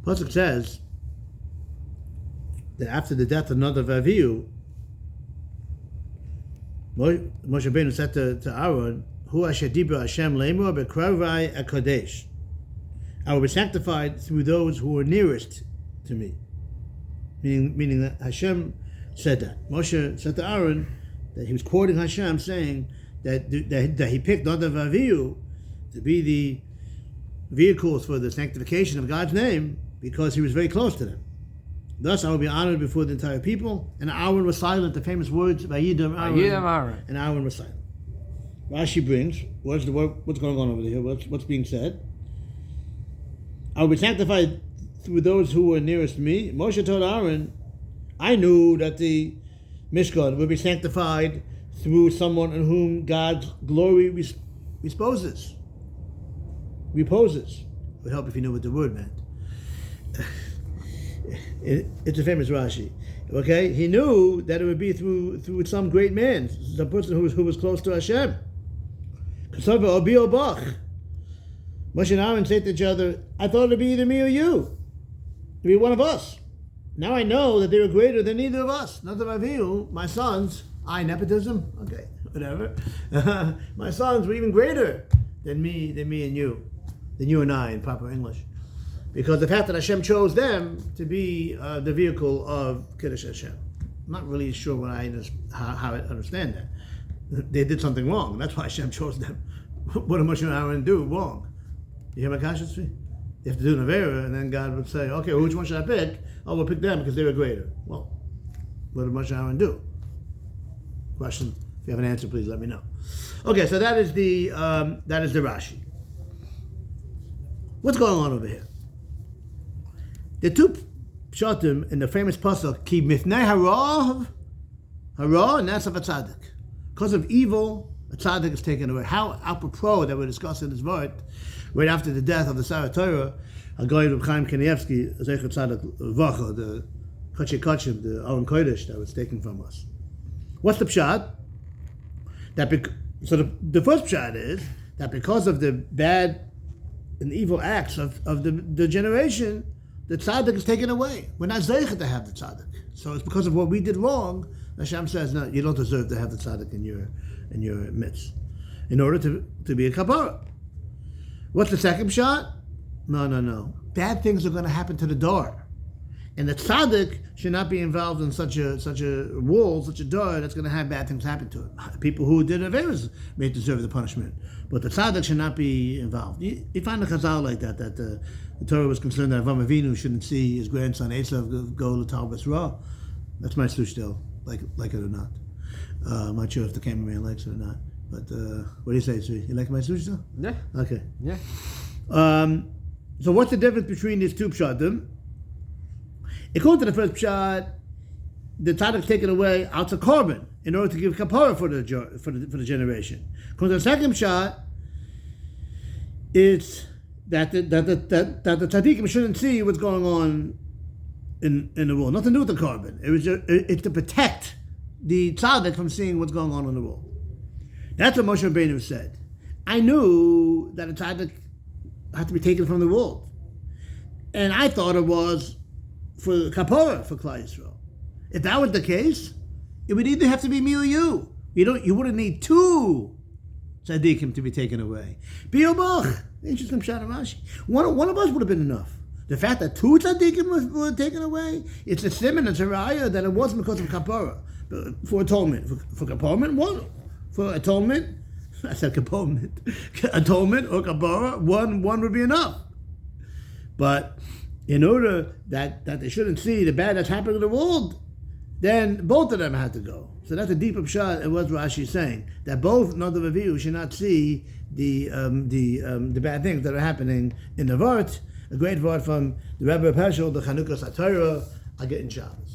Pasuk says that after the death of Nadav Avihu, Moshe Rabbeinu said to Aaron, "Hu asher dibra Hashem lemor bekravai akodesh." I will be sanctified through those who are nearest to me. Meaning that Hashem said that. Moshe said to Aaron that he was quoting Hashem, saying that he picked Nadav Avihu to be the vehicles for the sanctification of God's name because he was very close to them. Thus, I will be honored before the entire people. And Aaron was silent. The famous words, "Vayidam Aaron," and Aaron was silent. Rashi brings, what's going on over there? What's being said? I will be sanctified through those who were nearest me. Moshe told Aaron, I knew that the Mishkan would be sanctified through someone in whom God's glory reposes. It would help if you knew what the word meant. It's a famous Rashi. Okay, he knew that it would be through some great man, some person who was close to Hashem. Moshe and Aaron said to each other, I thought it would be either me or you. To be one of us. Now I know that they were greater than either of us. Nadav Avihu, my sons, nepotism, okay, whatever. My sons were even greater than me and you, than you and I in proper English. Because the fact that Hashem chose them to be the vehicle of Kiddush Hashem. I'm not really sure how I understand that. They did something wrong. That's why Hashem chose them. What did Moshe and Aaron do wrong? You hear my conscience? You have to do an Avera, and then God would say, okay, which one should I pick? Oh, we'll pick them because they were greater. Well, what did Moshe and Aaron do? Question. If you have an answer, please let me know. Okay, so that is the Rashi. What's going on over here? The two pshatim in the famous pasuk, Ki mifnei hara nasav tzaddik. Because of evil, a tzaddik is taken away. How apropos that we're discussing this word right after the death of the Sarah Torah, Hagoy Reb Chaim Kanievsky, Zecher Tzaddik Vacha, the Kachei Kachim, the Aron Kodesh that was taken from us. What's the pshat? So the first pshat is that because of the bad and evil acts of the generation, the tzaddik is taken away. We're not zeicher to have the tzaddik. So it's because of what we did wrong. Hashem says, no, you don't deserve to have the tzaddik in your midst, in order to be a kapara. What's the second shot? No. Bad things are going to happen to the door, and the tzaddik should not be involved in such a wall, such a door that's going to have bad things happen to it. People who did averos may deserve the punishment, but the tzaddik should not be involved. You find a chazal like that the Torah was concerned that Avraham Avinu shouldn't see his grandson Esav go to Talbas Ra. That's my sush still, like it or not. I'm not sure if the cameraman likes it or not. But what do you say, Sri? You like my sush still? Yeah. Okay. Yeah. So what's the difference between these two pshatim? According to the first pshat, the tzaddik is taken away out to korban in order to give kapara for the generation. According to the second pshat, it's that the tzaddikim shouldn't see what's going on in the world. Nothing to do with the korban. It's to protect the tzaddik from seeing what's going on in the world. That's what Moshe Rabbeinu said. I knew that a tzaddik had to be taken from the world, and I thought it was for kapara for Klal Yisrael. If that was the case, it would either have to be me or you. You wouldn't need two tzaddikim to be taken away. Biobach, interesting pshat Rashi. One of us would have been enough. The fact that two tzaddikim were taken away, it's a simon, it's a raya that it wasn't because of kapara, but for atonement. For kapara, one. For atonement, I said kapara. Atonement or kapara, one would be enough. But in order that they shouldn't see the bad that's happening in the world, then both of them had to go. So that's a deeper pshat in what Rashi is saying, that both Nadav Avihu should not see the bad things that are happening in the Vart, a great Vart from the Rebbe Pershel, the Chanukah Satira, I get in Shabbos.